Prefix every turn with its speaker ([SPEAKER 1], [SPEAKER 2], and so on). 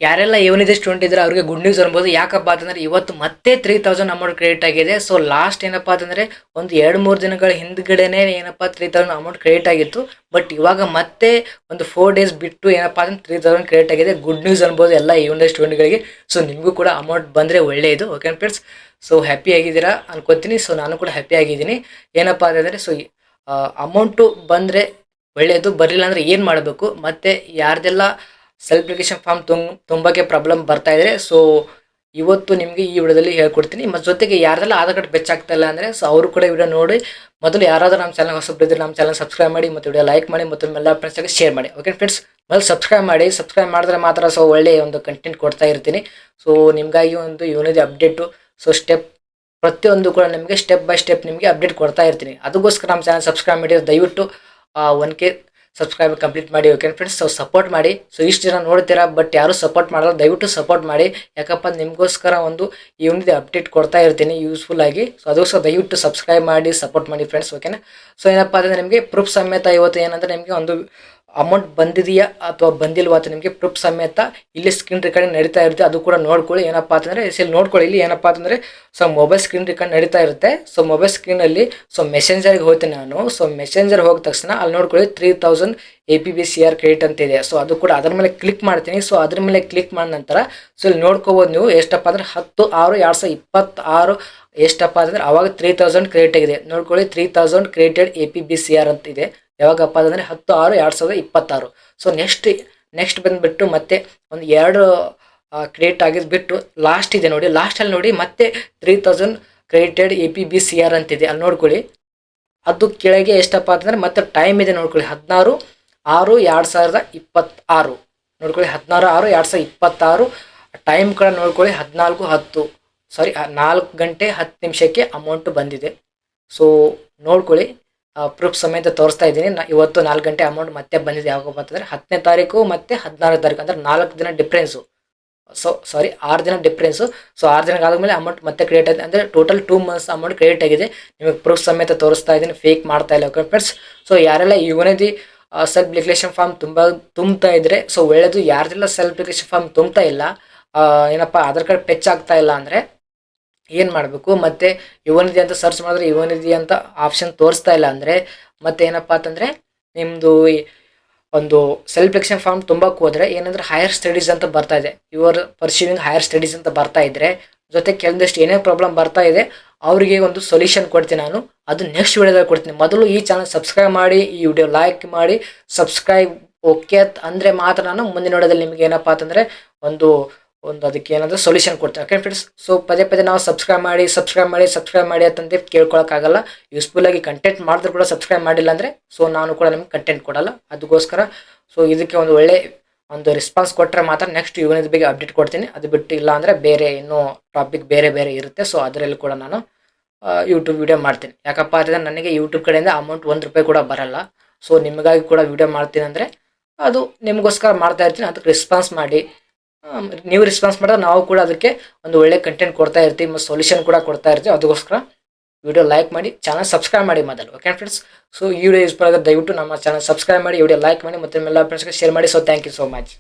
[SPEAKER 1] ಯಾರೆಲ್ಲ ಇವನಿದೆ ಸ್ಟೂಡೆಂಟ್ ಇದ್ರೆ ಅವ್ರಿಗೆ ಗುಡ್ ನ್ಯೂಸ್ ಅನ್ಬೋದು. ಯಾಕಪ್ಪ ಅಂತಂದ್ರೆ ಇವತ್ತು ಮತ್ತೆ 3000 ಅಮೌಂಟ್ ಕ್ರೆಡಿಟ್ ಆಗಿದೆ. ಸೊ ಲಾಸ್ಟ್ ಏನಪ್ಪಾ ಅಂತಂದ್ರೆ ಒಂದು 2-3 ದಿನಗಳ ಹಿಂದ್ಗಡೆನೆ ಏನಪ್ಪಾ 3000 ಅಮೌಂಟ್ ಕ್ರೆಡಿಟ್ ಆಗಿತ್ತು. ಬಟ್ ಇವಾಗ ಮತ್ತೆ ಒಂದು 4 ಡೇಸ್ ಬಿಟ್ಟು ಏನಪ್ಪಾ ಅಂದ್ರೆ 3000 ಕ್ರೆಡಿಟ್ ಆಗಿದೆ. ಗುಡ್ ನ್ಯೂಸ್ ಅನ್ಬೋದು ಎಲ್ಲ ಇವನಿದೆ ಸ್ಟೂಡೆಂಟ್ಗಳಿಗೆ. ಸೊ ನಿಮಗೂ ಕೂಡ ಅಮೌಂಟ್ ಬಂದರೆ ಒಳ್ಳೆಯದು. ಓಕೆ ಫ್ರೆಂಡ್ಸ್, ಸೊ ಹ್ಯಾಪಿ ಆಗಿದ್ದೀರಾ ಅನ್ಕೋತೀನಿ. ಸೊ ನಾನು ಕೂಡ ಹ್ಯಾಪಿ ಆಗಿದ್ದೀನಿ. ಏನಪ್ಪಾ ಅಂತಂದರೆ ಸೊ ಅಮೌಂಟು ಬಂದರೆ ಒಳ್ಳೆಯದು, ಬರಲಿಲ್ಲ ಅಂದರೆ ಏನು ಮಾಡಬೇಕು, ಮತ್ತು ಯಾರ್ದೆಲ್ಲ ಸೆಲ್ಫ್ ಅಪ್ಲಿಕೇಶನ್ ಫಾರ್ಮ್ ತುಂಬಕ್ಕೆ ಪ್ರಾಬ್ಲಮ್ ಬರ್ತಾ ಇದ್ರೆ ಸೊ ಇವತ್ತು ನಿಮಗೆ ಈ ವಿಡಿಯೋದಲ್ಲಿ ಹೇಳ್ಕೊಡ್ತೀನಿ. ಮತ್ತು ಜೊತೆಗೆ ಯಾರ್ದೆಲ್ಲ ಆಧಾರ್ ಕಾರ್ಡ್ ಬೆಚ್ಚಾಗ್ತಾ ಇಲ್ಲ ಅಂದರೆ ಸೊ ಅವರು ಕೂಡ ವಿಡಿಯೋ ನೋಡಿ. ಮೊದಲು ಯಾರಾದರೂ ನಮ್ಮ ಚಾನಲ್ ಹೊಸಬ್ರಿದ್ರೆ ನಮ್ಮ ಚಾನಲ್ ಸಬ್ಸ್ಕ್ರೈಬ್ ಮಾಡಿ ಮತ್ತು ವಿಡಿಯೋ ಲೈಕ್ ಮಾಡಿ ಮತ್ತು ಎಲ್ಲ ಫ್ರೆಂಡ್ಸ್ಗೆ ಶೇರ್ ಮಾಡಿ. ಓಕೆ ಫ್ರೆಂಡ್ಸ್, ಮೊದಲು ಸಬ್ಸ್ಕ್ರೈಬ್ ಮಾಡಿ. ಸಬ್ಸ್ಕ್ರೈಬ್ ಮಾಡಿದ್ರೆ ಮಾತ್ರ ಸೊ ಒಳ್ಳೆಯ ಒಂದು ಕಂಟೆಂಟ್ ಕೊಡ್ತಾ ಇರ್ತೀನಿ. ಸೊ ನಿಮಗಾಗಿ ಒಂದು ಇವನಿದೆ ಅಪ್ಡೇಟು. ಸೊ ಪ್ರತಿಯೊಂದು ಕೂಡ ನಿಮಗೆ ಸ್ಟೆಪ್ ಬೈ ಸ್ಟೆಪ್ ನಿಮಗೆ ಅಪ್ಡೇಟ್ ಕೊಡ್ತಾ ಇರ್ತೀನಿ. ಅದಕ್ಕೋಸ್ಕರ ನಮ್ಮ ಚಾನಲ್ ಸಬ್ಸ್ಕ್ರೈಬ್ ಮಾಡಿ. ದಯವಿಟ್ಟು 1K ಸಬ್ಸ್ಕ್ರೈಬ್ ಕಂಪ್ಲೀಟ್ ಮಾಡಿ. ಓಕೆ ಫ್ರೆಂಡ್ಸ್, ಸೊ ಸಪೋರ್ಟ್ ಮಾಡಿ. ಸೊ ಇಷ್ಟು ಜನ ನೋಡ್ತೀರಾ ಬಟ್ ಯಾರು ಸಪೋರ್ಟ್ ಮಾಡಲ್ಲ, ದಯವಿಟ್ಟು ಸಪೋರ್ಟ್ ಮಾಡಿ. ಯಾಕಪ್ಪ ನಿಮಗೋಸ್ಕರ ಒಂದು ಇವನಿದೆ ಅಪ್ಡೇಟ್ ಕೊಡ್ತಾ ಇರ್ತೀನಿ ಯೂಸ್ಫುಲ್ ಆಗಿ. ಸೊ ಅದಕ್ಕೋಸ್ಕರ ದಯವಿಟ್ಟು ಸಬ್ಸ್ಕ್ರೈಬ್ ಮಾಡಿ, ಸಪೋರ್ಟ್ ಮಾಡಿ ಫ್ರೆಂಡ್ಸ್. ಓಕೆನಾ? ಸೊ ಏನಪ್ಪ ಅಂದರೆ ನಿಮಗೆ ಪ್ರೂಫ್ ಸಮೇತ ಇವತ್ತು ಏನಂದರೆ ನಿಮಗೆ ಒಂದು ಅಮೌಂಟ್ ಬಂದಿದೆಯಾ ಅಥವಾ ಬಂದಿಲ್ವಾ ಅಂತ ನಿಮಗೆ ಪ್ರೂಫ್ ಸಮೇತ ಇಲ್ಲಿ ಸ್ಕ್ರೀನ್ ರೆಕಾರ್ಡಿಂಗ್ ನಡೀತಾ ಇರುತ್ತೆ. ಅದು ಕೂಡ ನೋಡ್ಕೊಳ್ಳಿ. ಏನಪ್ಪ ಅಂತಂದರೆ ಇಲ್ಲಿ ನೋಡ್ಕೊಳ್ಳಿ. ಇಲ್ಲಿ ಏನಪ್ಪ ಅಂತಂದರೆ ಸೊ ಮೊಬೈಲ್ ಸ್ಕ್ರೀನ್ ರೆಕಾರ್ಡ್ ನಡೀತಾ ಇರುತ್ತೆ. ಸೊ ಮೊಬೈಲ್ ಸ್ಕ್ರೀನಲ್ಲಿ ಸೊ ಮೆಸೆಂಜರ್ಗೆ ಹೋಗ್ತೀನಿ ನಾನು. ಸೊ ಮೆಸೆಂಜರ್ ಹೋದ ತಕ್ಷಣ ಅಲ್ಲಿ ನೋಡ್ಕೊಳ್ಳಿ 3000 APBCR ಕ್ರೆಡಿಟ್ ಅಂತ ಇದೆ. ಸೊ ಅದು ಕೂಡ ಅದರ ಮೇಲೆ ಕ್ಲಿಕ್ ಮಾಡ್ತೀನಿ. ಸೊ ಅದ್ರ ಮೇಲೆ ಕ್ಲಿಕ್ ಮಾಡಿದ ನಂತರ ಸೊ ಇಲ್ಲಿ ನೋಡ್ಕೋಬೋದು ನೀವು ಎಷ್ಟಪ್ಪ ಅಂದರೆ 10/6/2026 ಎಷ್ಟಪ್ಪ ಅಂದರೆ ಅವಾಗ 3000 ಕ್ರೆಡಿಟ್ ಆಗಿದೆ. ನೋಡ್ಕೊಳ್ಳಿ 3000 ಕ್ರೆಡಿಟೆಡ್ APBCR ಅಂತ ಇದೆ. ಯಾವಾಗಪ್ಪ ಅಂದರೆ 10/6/2026. ಸೊ ನೆಕ್ಸ್ಟ್ ಬಂದುಬಿಟ್ಟು ಮತ್ತೆ ಒಂದು 2 ಕ್ರಿಯೇಟ್ ಆಗಿದ್ದು ಬಿಟ್ಟು ಲಾಸ್ಟ್ ಇದೆ ನೋಡಿ. ಲಾಸ್ಟಲ್ಲಿ ನೋಡಿ ಮತ್ತೆ 3000 ಕ್ರೆಡಿಟೆಡ್ APBCR ಅಂತಿದೆ. ಅಲ್ಲಿ ನೋಡ್ಕೊಳ್ಳಿ. ಅದು ಕೆಳಗೆ ಎಷ್ಟಪ್ಪ ಅಂತಂದರೆ ಮತ್ತೆ ಟೈಮ್ ಇದೆ ನೋಡ್ಕೊಳ್ಳಿ 16/6/2026 ನೋಡ್ಕೊಳ್ಳಿ. 16/6/2026 ಟೈಮ್ ಕೂಡ ನೋಡ್ಕೊಳ್ಳಿ 14:10 ಸಾರಿ 4 ಗಂಟೆ 10 ನಿಮಿಷಕ್ಕೆ ಅಮೌಂಟು ಬಂದಿದೆ. ಸೊ ನೋಡ್ಕೊಳ್ಳಿ, ಪ್ರೂಫ್ ಸಮೇತ ತೋರಿಸ್ತಾ ಇದ್ದೀನಿ. ಇವತ್ತು 4 ಗಂಟೆ ಅಮೌಂಟ್ ಮತ್ತೆ ಬಂದಿದೆ. ಯಾವಾಗಪ್ಪ ಅಂತಂದರೆ 10ನೇ ತಾರೀಕು ಮತ್ತು 16ನೇ ತಾರೀಕು ಅಂದರೆ 4 ದಿನ ಡಿಫ್ರೆನ್ಸು. ಸೊ ಸಾರಿ 6 ದಿನ ಡಿಫ್ರೆನ್ಸು. ಸೊ 6 ದಿನ ಆದಮೇಲೆ ಅಮೌಂಟ್ ಮತ್ತೆ ಕ್ರಿಯೇಟ್ ಆಗಿದೆ. ಅಂದರೆ ಟೋಟಲ್ 2 ಮಂತ್ಸ್ ಅಮೌಂಟ್ ಕ್ರಿಯೇಟ್ ಆಗಿದೆ. ನಿಮಗೆ ಪ್ರೂಫ್ ಸಮೇತ ತೋರಿಸ್ತಾ ಇದ್ದೀನಿ, ಫೇಕ್ ಮಾಡ್ತಾ ಇಲ್ಲ. ಓಕೆ ಫ್ರೆಂಡ್ಸ್, ಸೊ ಯಾರೆಲ್ಲ ಇವನದಿ ಸೆಲ್ಫ್ ಅಪ್ಲಿಕೇಶನ್ ಫಾರ್ಮ್ ತುಂಬ್ತಾ ಇದ್ದರೆ ಸೊ ಒಳ್ಳೆಯದು. ಯಾರ್ದೆಲ್ಲ ಸೆಲ್ಫ್ ಅಪ್ಲಿಕೇಶನ್ ಫಾರ್ಮ್ ತುಂಬ್ತಾ ಇಲ್ಲ, ಏನಪ್ಪ ಆಧಾರ್ ಕಾರ್ಡ್ ಪೆಚ್ ಆಗ್ತಾ ಇಲ್ಲ ಅಂದರೆ ಏನು ಮಾಡಬೇಕು, ಮತ್ತು ಇವನಿದೆ ಅಂತ ಸರ್ಚ್ ಮಾಡಿದ್ರೆ ಇವನಿದೆ ಅಂತ ಆಪ್ಷನ್ ತೋರಿಸ್ತಾ ಇಲ್ಲ ಅಂದರೆ ಮತ್ತೆ ಏನಪ್ಪ ಅಂತಂದರೆ ನಿಮ್ಮದು ಒಂದು ಸೆಲ್ಫ್ ಅಪ್ಲಿಕೇಶನ್ ಫಾರ್ಮ್ ತುಂಬಕ್ಕೆ ಹೋದರೆ ಏನಂದರೆ ಹೈಯರ್ ಸ್ಟಡೀಸ್ ಅಂತ ಬರ್ತಾ ಇದೆ. ಯುವರ್ ಪರ್ಸ್ಯೂವಿಂಗ್ ಹೈಯರ್ ಸ್ಟಡೀಸ್ ಅಂತ ಬರ್ತಾ ಇದ್ದರೆ ಜೊತೆ ಕೆಲವೊಂದಿಷ್ಟು ಏನೇ ಪ್ರಾಬ್ಲಮ್ ಬರ್ತಾ ಇದೆ ಅವರಿಗೆ ಒಂದು ಸೊಲ್ಯೂಷನ್ ಕೊಡ್ತೀನಿ ನಾನು. ಅದು ನೆಕ್ಸ್ಟ್ ವಿಡಿಯೋದಲ್ಲಿ ಕೊಡ್ತೀನಿ. ಮೊದಲು ಈ ಚಾನಲ್ ಸಬ್ಸ್ಕ್ರೈಬ್ ಮಾಡಿ, ಈ ವಿಡಿಯೋ ಲೈಕ್ ಮಾಡಿ, ಸಬ್ಸ್ಕ್ರೈಬ್ ಓಕೆ ಅಂದರೆ ಮಾತ್ರ ನಾನು ಮುಂದಿನ ವಿಡಿಯೋದಲ್ಲಿ ನಿಮಗೆ ಏನಪ್ಪ ಅಂತಂದರೆ ಒಂದು ಅದಕ್ಕೆ ಏನಾದರೂ ಸೊಲ್ಯೂಷನ್ ಕೊಡ್ತೀನಿ. ಓಕೆ ಫ್ರೆಂಡ್ಸ್, ಸೊ ಪದೇ ನಾವು ಸಬ್ಸ್ಕ್ರೈಬ್ ಮಾಡಿ ಅಂತಂದು ಕೇಳ್ಕೊಳಕ್ಕಾಗಲ್ಲ. ಯೂಸ್ಫುಲ್ಲಾಗಿ ಕಂಟೆಂಟ್ ಮಾಡಿದ್ರು ಕೂಡ ಸಬ್ಸ್ಕ್ರೈಬ್ ಮಾಡಿಲ್ಲ ಅಂದರೆ ಸೊ ನಾನು ಕೂಡ ನಿಮ್ಗೆ ಕಂಟೆಂಟ್ ಕೊಡಲ್ಲ. ಅದಕ್ಕೋಸ್ಕರ ಸೊ ಇದಕ್ಕೆ ಒಂದು ಒಳ್ಳೆ ಒಂದು ರೆಸ್ಪಾನ್ಸ್ ಕೊಟ್ಟರೆ ಮಾತ್ರ ನೆಕ್ಸ್ಟ್ ಇವನಿದ ಬಗ್ಗೆ ಅಪ್ಡೇಟ್ ಕೊಡ್ತೀನಿ. ಅದು ಬಿಟ್ಟು ಇಲ್ಲ ಅಂದರೆ ಬೇರೆ ಇನ್ನೂ ಟಾಪಿಕ್ ಬೇರೆ ಇರುತ್ತೆ. ಸೊ ಅದರಲ್ಲಿ ಕೂಡ ನಾನು ಯೂಟ್ಯೂಬ್ ವೀಡಿಯೋ ಮಾಡ್ತೀನಿ. ಯಾಕಪ್ಪ ಅಂದರೆ ನನಗೆ ಯೂಟ್ಯೂಬ್ ಕಡೆಯಿಂದ ಅಮೌಂಟ್ ₹1 ಕೂಡ ಬರಲ್ಲ. ಸೊ ನಿಮಗಾಗಿ ಕೂಡ ವೀಡಿಯೋ ಮಾಡ್ತೀನಿ ಅಂದರೆ ಅದು ನಿಮಗೋಸ್ಕರ ಮಾಡ್ತಾ ಇರ್ತೀನಿ. ಅದಕ್ಕೆ ರೆಸ್ಪಾನ್ಸ್ ಮಾಡಿ. ನೀವು ರೆಸ್ಪಾನ್ಸ್ ಮಾಡಿದ್ರೆ ನಾವು ಕೂಡ ಅದಕ್ಕೆ ಒಂದು ಒಳ್ಳೆ ಕಂಟೆಂಟ್ ಕೊಡ್ತಾ ಇರ್ತೀವಿ ಮತ್ತು ಸೊಲ್ಯೂಷನ್ ಕೂಡ ಕೊಡ್ತಾ ಇರ್ತೀವಿ. ಅದಕ್ಕೋಸ್ಕರ ವಿಡಿಯೋ ಲೈಕ್ ಮಾಡಿ, ಚಾನಲ್ ಸಬ್ಸ್ಕ್ರೈಬ್ ಮಾಡಿ ಮೊದಲು. ಓಕೆ ಫ್ರೆಂಡ್ಸ್, ಸೊ ಈ ವಿಡಿಯೋ ಯೂಸ್ಫುಲ್ ಆದರೆ ದಯವಿಟ್ಟು ನಮ್ಮ ಚಾನಲ್ ಸಬ್ಸ್ಕ್ರೈಬ್ ಮಾಡಿ, ವಿಡಿಯೋ ಲೈಕ್ ಮಾಡಿ ಮತ್ತು ಎಲ್ಲ ಫ್ರೆಂಡ್ಸ್ಗೆ ಶೇರ್ ಮಾಡಿ. So thank you so much.